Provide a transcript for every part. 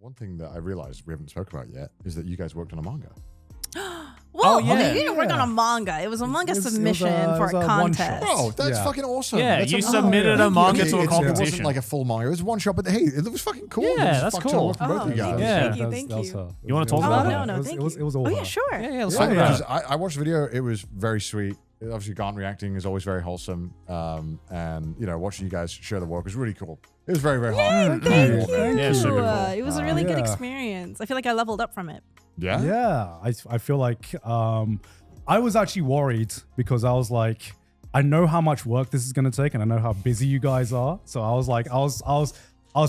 One thing that I realized we haven't spoken about yet is that you guys worked on a manga. Well, yeah. we didn't work on a manga. It was a manga submission for a contest. Bro, that's fucking awesome. Yeah, That's you amazing. submitted a manga to a It competition. wasn't like a full manga. It was one shot, but hey, it was fucking cool. Yeah, It was that's fucked cool. up from both of you guys. Yeah. Thank you. You wanna talk Oh, about no, it? no, thank you. It was all Oh, yeah, her. sure. Yeah, let's Yeah, talk about because it. I watched the video. It was very sweet. Obviously, Garn reacting is always very wholesome. And, you know, watching you guys share the work was really cool. It was very, very hard. Thank you. Yeah, super cool. It was a really good Yeah. experience. I feel like I leveled up from it. Yeah? Yeah, I feel like I was actually worried because I was like, I know how much work this is going to take, and I know how busy you guys are. So I was like, I was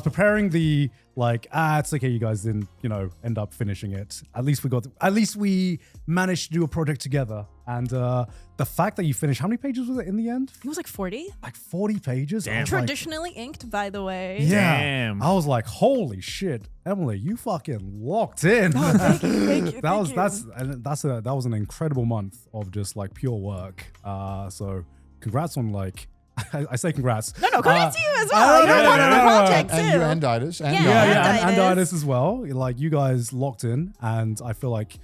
preparing the like, it's okay, you guys didn't, end up finishing it. At least we managed to do a project together. And the fact that you finished, how many pages was it in the end? It was like 40. Like 40 pages. Damn. I was like, Traditionally inked, by the way. yeah. Damn. I was like, holy shit, Emily, you fucking locked in. Thank you. That was an incredible month of just like pure work. So congrats on like I say congrats. No, congrats to you as well. You're part of the project too. And you and Didas. And and Didas as well. Like you guys locked in, and I feel like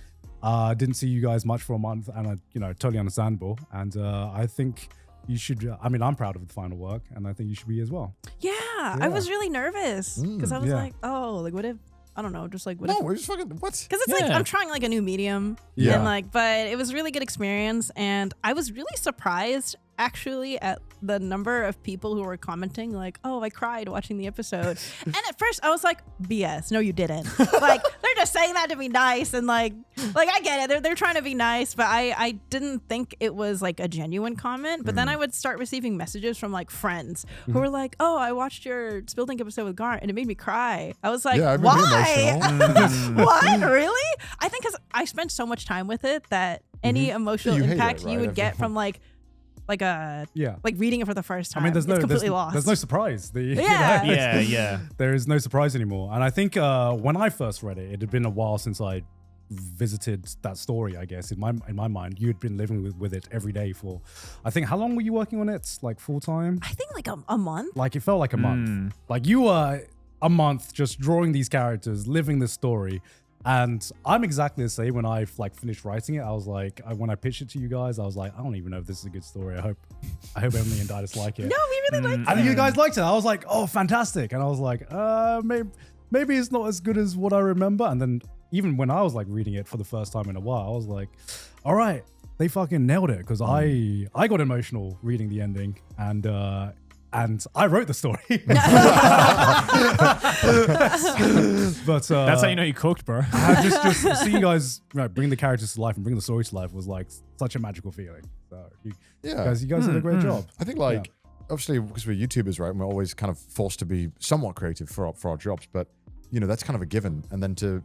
didn't see you guys much for a month, and totally understandable. And I think you should. I'm proud of the final work, and I think you should be as well. Yeah, I was really nervous because I was like, what if, I don't know, just like what if. No, we're just fucking, what? Because it's like, I'm trying like a new medium. Yeah. And like, but it was a really good experience. And I was really surprised actually at the number of people who were commenting like, oh, I cried watching the episode. And at first I was like, BS, no, you didn't. Like, they're just saying that to be nice. And like I get it. They're trying to be nice, but I didn't think it was like a genuine comment. But then I would start receiving messages from like friends who were like, oh, I watched your Spilled Ink episode with Garnt and it made me cry. I was like, why? What? Really? I think because I spent so much time with it that any emotional You hate impact it, right? you would get from like reading it for the first time. I mean, it's completely lost. There's no surprise. Yeah. There is no surprise anymore. And I think when I first read it, it had been a while since I visited that story. I guess in my mind, you had been living with it every day for. I think how long were you working on it? Like full time? I think like a month. Like it felt like a month. Like you were a month just drawing these characters, living this story. And I'm exactly the same. When I like finished writing it, I was like, when I pitched it to you guys, I was like, I don't even know if this is a good story. I hope Emily and Didas like it. No, we really liked it. And you guys liked it. I was like, oh, fantastic. And I was like, maybe it's not as good as what I remember. And then even when I was like reading it for the first time in a while, I was like, all right, they fucking nailed it. Because I got emotional reading the ending, and I wrote the story. But That's how you know you cooked, bro. just see you guys bring the characters to life and bring the story to life was like such a magical feeling. So you guys did a great job. I think obviously because we're YouTubers, right? And we're always kind of forced to be somewhat creative for our jobs, but that's kind of a given. And then to,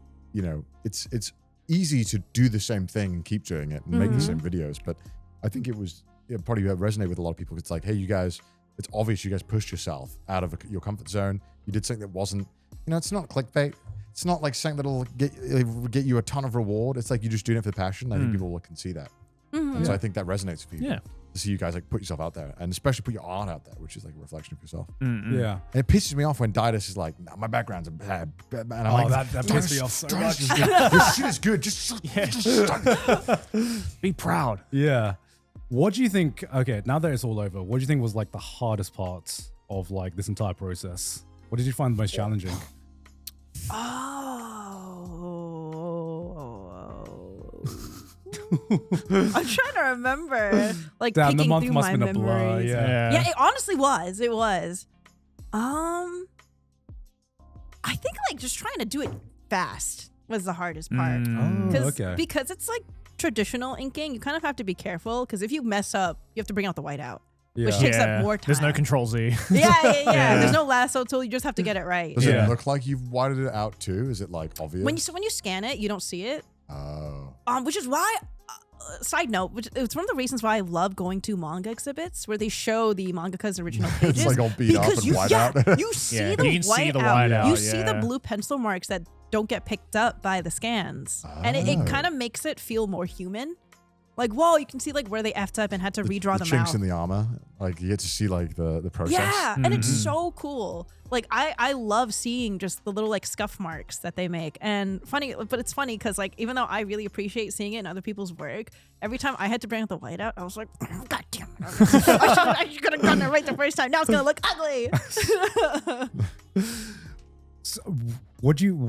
it's easy to do the same thing and keep doing it and make the same videos. But I think it was probably resonate with a lot of people. It's like, hey, you guys, it's obvious you guys pushed yourself out of your comfort zone. You did something that wasn't, it's not clickbait. It's not like something that'll get you a ton of reward. It's like you're just doing it for the passion. I think people can see that. And so I think that resonates with people. Yeah. To see you guys like put yourself out there and especially put your art out there, which is like a reflection of yourself. Yeah. And it pisses me off when Didas is like, nah, my background's bad. And I'm like, that pissed me off so much. Your shit is good. Just Be proud. Yeah. What do you think? Okay, now that it's all over, what do you think was like the hardest part of like this entire process? What did you find the most challenging? I'm trying to remember. Like Damn, picking the month through must my have been a blur. memories. Yeah. It honestly was. It was. I think like just trying to do it fast was the hardest part. Because it's like traditional inking. You kind of have to be careful because if you mess up, you have to bring out the whiteout. Which takes up more time. There's no control Z. Yeah. There's no lasso tool. You just have to get it right. Does it look like you've whited it out too? Is it like obvious? When you scan it, you don't see it. Oh. Which is why. Side note, it's one of the reasons why I love going to manga exhibits where they show the mangaka's original pages. It's like all beat up and white out. You see Yeah, the you can see the white out. whiteout, You see the blue pencil marks that don't get picked up by the scans. And it kind of makes it feel more human. Like, whoa, you can see like where they effed up and had to redraw the them chinks out. in the armor. Like you get to see like the process. Yeah, and it's so cool. Like I love seeing just the little like scuff marks that they make. And funny, but it's funny because like even though I really appreciate seeing it in other people's work, every time I had to bring up the whiteout, I was like, God damn it! I should have done it right the first time. Now it's gonna look ugly. So,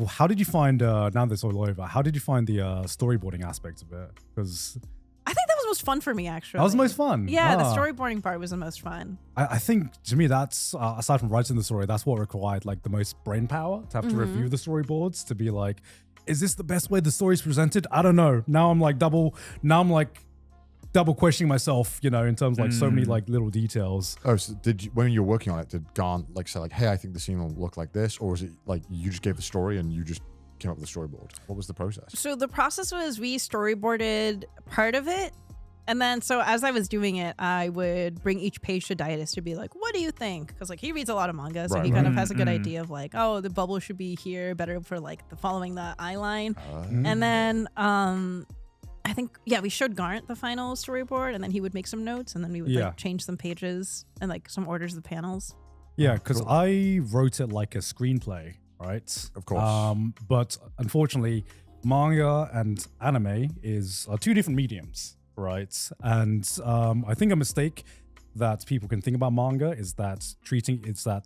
how did you find, now that's all over, how did you find the storyboarding aspect of it? Because I think that was most fun for me, actually. that was the most fun. Yeah, the storyboarding part was the most fun. I think to me that's aside from writing the story, that's what required like the most brain power to have to review the storyboards to be like, is this the best way the story's presented? I don't know. Now I'm like double questioning myself, you know, in terms of like so many like little details. Oh, so did you, when you were working on it, did Garnt like say like, hey, I think the scene will look like this, or was it like you just gave the story and you just came up with the storyboard? What was the process? So the process was we storyboarded part of it. And then, so as I was doing it, I would bring each page to Dietis to be like, what do you think? Because like he reads a lot of manga, so he kind of has a good idea of like, oh, the bubble should be here, better for like the following the eye line. And then I think, yeah, we showed Garnt the final storyboard and then he would make some notes and then we would like change some pages and like some orders of the panels. Yeah, because I wrote it like a screenplay, right? Of course. But unfortunately, manga and anime are two different mediums, right? And I think a mistake that people can think about manga is that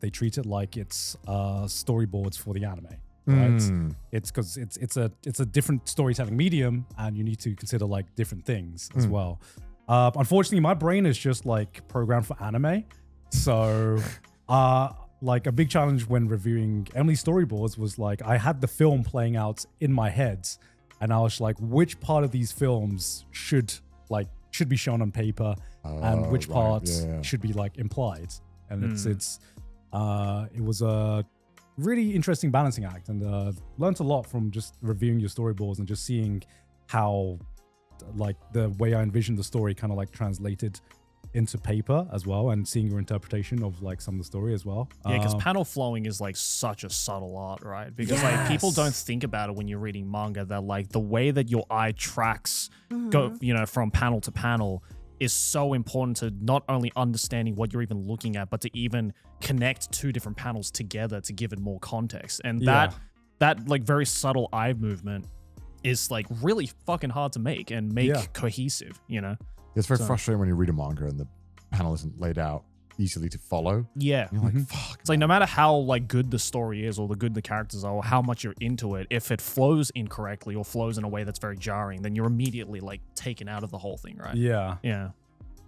they treat it like it's storyboards for the anime. Right? It's because it's a different storytelling medium, and you need to consider like different things as well. Unfortunately, my brain is just like programmed for anime, so like a big challenge when reviewing Emily's storyboards was like I had the film playing out in my head, and I was like, which part of these films should be shown on paper, and which parts should be like implied, and it was a really interesting balancing act, and learned a lot from just reviewing your storyboards and just seeing how like the way I envisioned the story kind of like translated into paper as well, and seeing your interpretation of like some of the story as well. Yeah, because panel flowing is like such a subtle art, right? Because like people don't think about it when you're reading manga, that like the way that your eye tracks go, you know, from panel to panel is so important to not only understanding what you're even looking at, but to even connect two different panels together to give it more context. And that like very subtle eye movement is like really fucking hard to make and make cohesive, you know? It's very frustrating when you read a manga and the panel isn't laid out easily to follow. Yeah. You're like, fuck. It's like no matter how like good the story is or the good the characters are or how much you're into it, if it flows incorrectly or flows in a way that's very jarring, then you're immediately like taken out of the whole thing, right? Yeah. Yeah.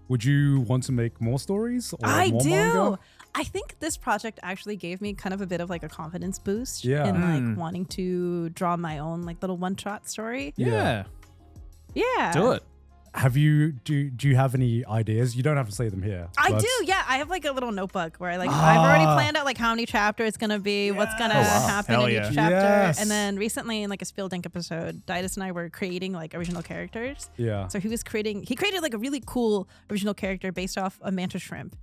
Would you want to make more stories or I more do. manga? I think this project actually gave me kind of a bit of like a confidence boost Yeah. in like wanting to draw my own like little one-shot story. Yeah. Yeah. Do it. Have you do you have any ideas? You don't have to say them here. I but- do, yeah. I have like a little notebook where I've already planned out like how many chapters it's gonna be, what's gonna happen Hell in yeah. each chapter. Yes. And then recently in like a Spill Dink episode, Dietis and I were creating like original characters. Yeah. So he created like a really cool original character based off a mantis shrimp.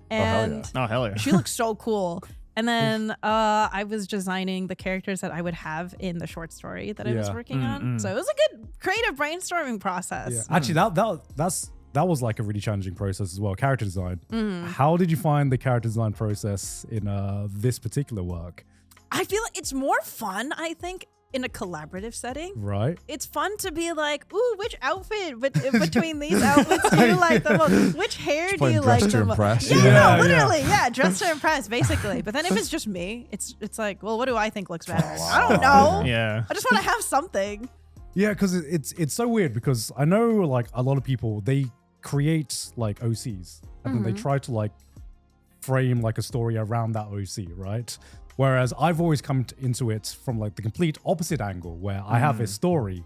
And Oh, hell yeah. she looks so cool. And then I was designing the characters that I would have in the short story that I was working on. So it was a good creative brainstorming process. Yeah. Actually, that was like a really challenging process as well. Character design. How did you find the character design process in this particular work? I feel like it's more fun, I think, in a collaborative setting. Right. It's fun to be like, ooh, which outfit between these outfits do you like the most? Which hair do you like the most? Yeah, literally, dress to impress, basically. But then if it's just me, it's like, well, what do I think looks better? I don't know. Yeah. I just want to have something. Yeah, because it's so weird because I know like a lot of people, they create like OCs and then they try to like frame like a story around that OC, right? Whereas I've always come into it from like the complete opposite angle where I have a story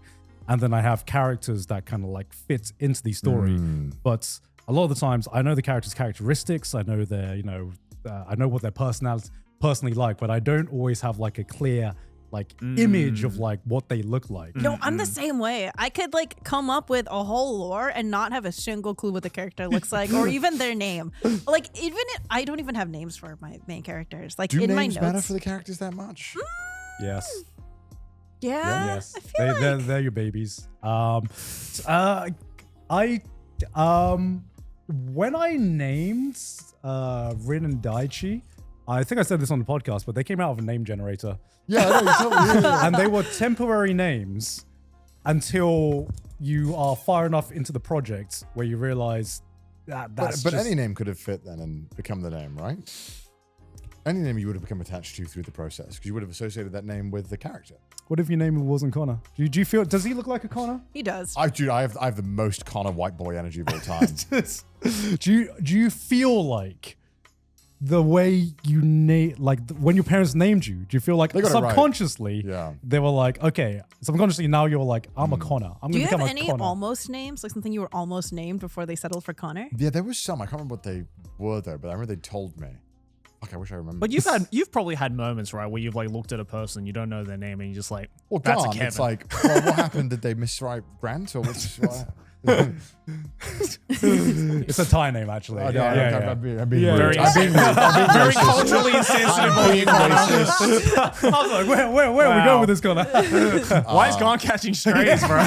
and then I have characters that kind of like fit into the story. But a lot of the times I know the characters' characteristics, I know their, you know, I know what their personally like, but I don't always have like a clear like image of like what they look like. No, I'm the same way. I could like come up with a whole lore and not have a single clue what the character looks like or even their name. Like I don't even have names for my main characters. Like Do in my names notes. matter for the characters that much? Yes. Yeah. Yes. I feel like They're your babies. When I named Rin and Daichi, I think I said this on the podcast, but they came out of a name generator. Yeah, I know, totally, yeah. And they were temporary names until you are far enough into the project where you realize that that's But just, any name could have fit then and become the name, right? Any name you would have become attached to through the process because you would have associated that name with the character. What if your name wasn't Connor? Do you feel? Does he look like a Connor? He does. I have the most Connor white boy energy of all time. do you feel like the way you name, like when your parents named you, do you feel like They got it right. subconsciously Yeah. they were like, okay, subconsciously now you're like, I'm a Connor. I'm Do going you to have become a any Connor. almost names? Like something you were almost named before they settled for Connor? Yeah, there was some. I can't remember what they were though, but I remember they told me. Fuck, I wish I remember. But you've probably had moments, right, where you've like looked at a person, you don't know their name, and you're just like, well, that's a Garn, Kevin. it's like, well, what happened? Did they miswrite Grant or what's what? It's a Thai name, actually. I know, I'm being Yeah, rude. yeah. I'm being rude. very culturally insensitive of you, Connor. I was like, where are we Wow. going with this, Connor? Why is Garn catching strays, bro?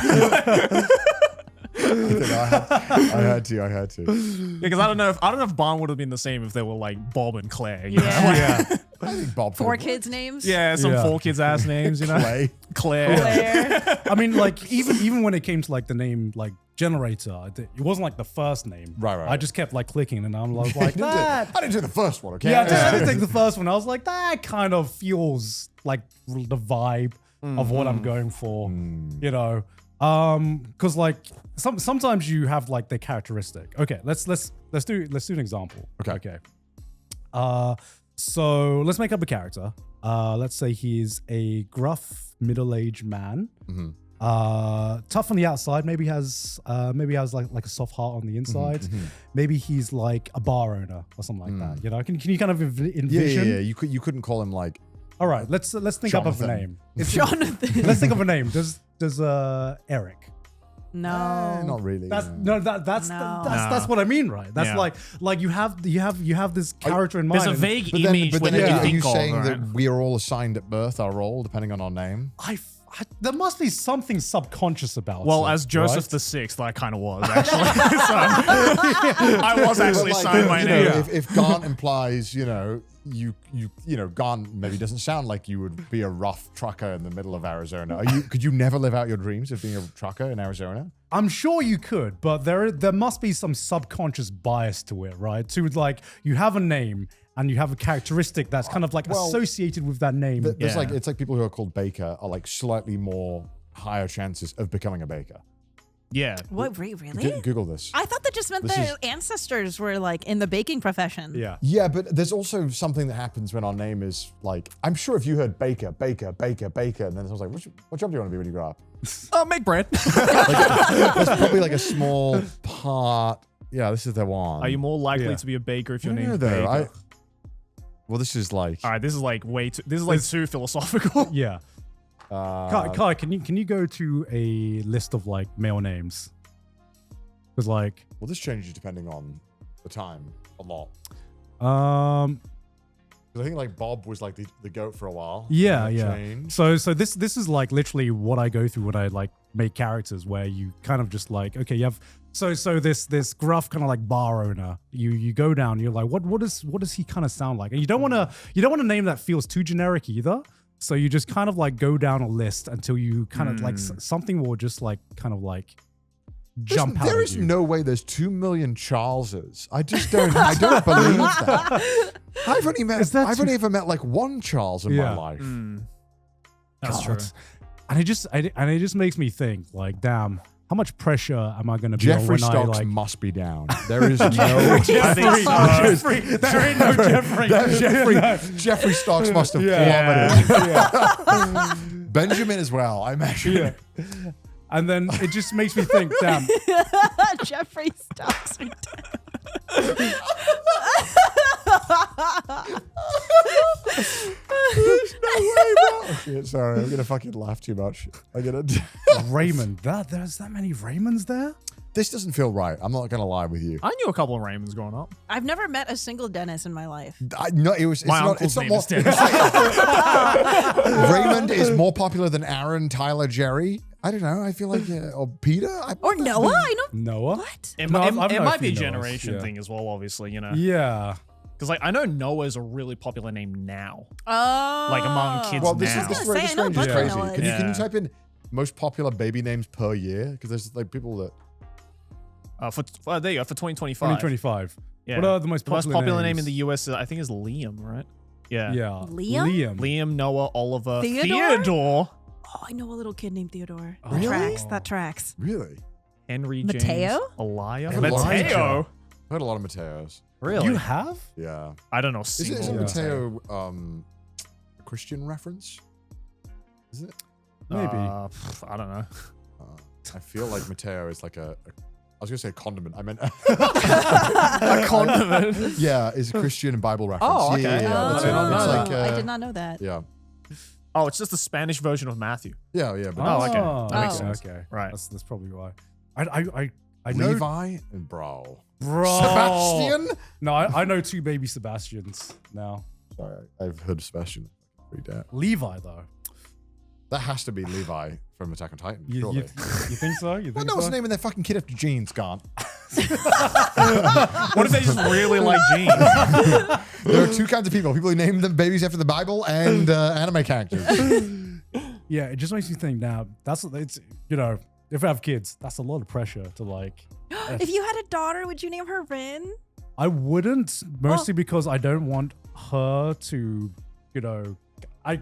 I had to. Because I don't know if Barn would have been the same if they were like Bob and Claire. You know? Yeah. I think Bob. Four could've- kids' names? Yeah, some Yeah. 4 kids' ass names, you know? Clay. Claire. Claire. I mean, like, even when it came to like the name, like generator, it wasn't like the first name. Right. I just kept like clicking, and I was like, I that. didn't do the first one, okay? Yeah, I didn't take the first one. I was like, that kind of feels like the vibe of what I'm going for, you know. Because like sometimes you have like the characteristic. Okay, let's do an example. Okay. So let's make up a character. Let's say he's a gruff middle-aged man. Tough on the outside. Maybe has like a soft heart on the inside. Maybe he's like a bar owner or something like that. You know, can you kind of envision? Yeah. You couldn't call him like. All right, let's think up of a Jonathan. name. Jonathan. Let's think of a name. Does Eric? No. Not really. That's no. that's what I mean, right? That's Yeah. like you have this character in mind. There's a and vague But then, image but when then you are you think of, saying right? that we are all assigned at birth our role depending on our name? there must be something subconscious about Well, it, as Joseph right? the Sixth, I kind of was actually. So, I was actually But, like, signed my you know, name. if Garn implies, you know, Garn maybe doesn't sound like you would be a rough trucker in the middle of Arizona. Could you never live out your dreams of being a trucker in Arizona? I'm sure you could, but there must be some subconscious bias to it, right? To like you have a name and you have a characteristic that's kind of like associated with that name. There's Yeah. like it's like people who are called baker are like slightly more higher chances of becoming a baker. Yeah. What, really? Google this. I thought that just meant This their ancestors were like in the baking profession. Yeah. Yeah, but there's also something that happens when our name is like, I'm sure if you heard baker, and then someone's like, what job do you want to be when you grow up? Make bread. There's probably like a small part. Yeah, this is the one. Are you more likely Yeah. to be a baker if your No, name's though. Baker? Well, this is like. All right, this is like too philosophical. Yeah. Kai, can you go to a list of like male names? Because like, Well, this changes depending on the time a lot. 'Cause I think like Bob was like the goat for a while. yeah, and that yeah. changed. So this is like literally what I go through when I like make characters, where you kind of just like, okay, you have so this gruff kind of like bar owner. You go down, you're like, what does he kind of sound like? And you don't want to name that feels too generic either. So you just kind of like go down a list until you kind of like something will just like kind of like jump out. There at is you. no way there's 2 million Charleses. I just don't. I don't believe that. I've only ever met like one Charles in my Yeah. life. That's God. true. And it just makes me think like, damn, how much pressure am I going to be on Jeffree when stocks I like? must be down. There is no. I think so. Jeffrey, there ain't no Jeffrey. Jeffrey stocks must have Yeah. plummeted. Benjamin as well, I imagine. Yeah. And then it just makes me think, damn, Jeffrey stocks are down. Oh, shit, sorry, I'm gonna fucking laugh too much. I'm gonna. Raymond. There's that many Raymonds there? This doesn't feel right. I'm not gonna lie with you. I knew a couple of Raymonds growing up. I've never met a single Dennis in my life. No, it's My not. uncle's It's not name more. is Dennis. Raymond is more popular than Aaron, Tyler, Jerry. I don't know. I feel like or Peter Or Noah? I know. Noah. What? It, No, it, I've known it a might be a few Noahs, generation yeah. thing as well, obviously, you know. Yeah. Because like I know Noah is a really popular name now. Oh. Like among kids Well, now. this I is was gonna say, I know a range bunch is of crazy. Noahs. Can Yeah. you type in most popular baby names per year? Because there's like people that There you go, for 2025. 2025. Yeah. What are the most The most popular popular name names? in the US, I think, is Liam, right? Yeah. Yeah. Liam? Liam, Noah, Oliver, Theodore? Oh, I know a little kid named Theodore. That Really? tracks. That tracks. really. Henry, Mateo? James, Elia. I've heard a lot of Mateo. I've heard a lot of Mateos. Really? You have? Yeah. I don't know. Isn't Single Mateo a Christian reference? Is it? Maybe. I don't know. I feel like Mateo is like I was gonna say condiment. I meant A condiment. yeah, is a Christian and Bible reference. Oh, okay. Yeah, Oh, that's I it. did not know It's that. like, I did not know that. Yeah, Oh, it's just the Spanish version of Matthew. yeah. But Oh, okay. Oh, That makes Oh. sense. Okay. Right. That's probably why. I know. Levi and Bro. Bro. Sebastian. No, I know two baby Sebastians now. Sorry, I've heard of Sebastian. Read that. Levi though. That has to be Levi from Attack on Titan. You Surely. think so? You Well, think no one's so? naming their fucking kid after jeans, Gant. What if they just really like jeans? There are two kinds of people: people who name them babies after the Bible and anime characters. Yeah, it just makes me think now. It's if I have kids, that's a lot of pressure to like. If you had a daughter, would you name her Rin? I wouldn't, mostly because I don't want her to, I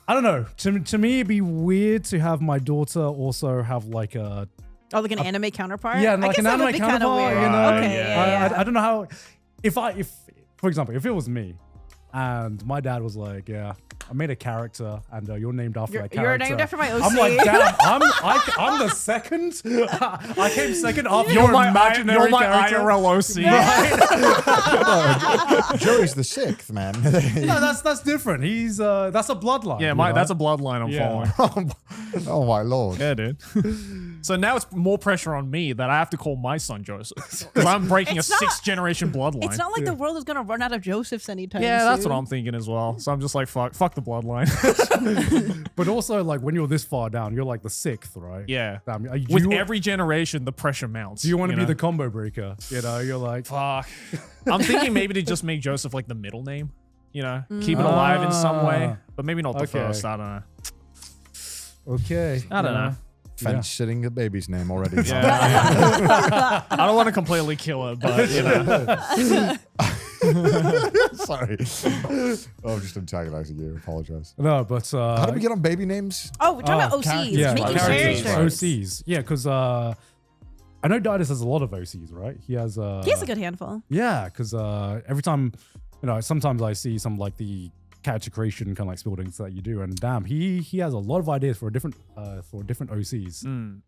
don't know. To me, it'd be weird to have my daughter also have like a Oh, like an anime counterpart? yeah, I like guess an that would anime be kinda counterpart. weird. You know, Okay, yeah. I don't know how. If for example, if it was me, and my dad was like, yeah, I made a character, and you're named after that character. You're named after my OC. I'm like, damn, I'm the second. I came second after your imaginary you're my character. IRL OC. Joey's the sixth, man. No, that's different. He's that's a bloodline. Yeah, you know? that's a bloodline I'm Yeah. following. Oh my lord. Yeah, dude. So now it's more pressure on me that I have to call my son Joseph because I'm breaking It's a not- 6th generation bloodline. It's not like the world is going to run out of Josephs anytime yeah, that's soon. what I'm thinking as well. So I'm just like, fuck the bloodline. But also, like when you're this far down, you're like the 6th, right? Yeah. Damn, With every generation, the pressure mounts. do you want to be know? the combo breaker? You're like, Fuck. I'm thinking maybe to just make Joseph like the middle name. Keep it alive in some way, but maybe not the Okay. first. I don't know. okay. I don't know. Fence sitting the baby's name already. Yeah. I don't want to completely kill it, but Sorry. Oh, I'm just antagonizing you. Apologize. No, but How did we get on baby names? Oh, we're talking about OCs. characters. yeah, Making characters, characters. OCs. Yeah, because I know Didus has a lot of OCs, right? He has He has a good handful. yeah, because every time sometimes I see some like the character creation kind of like buildings that you do, and damn, he has a lot of ideas for different OCs.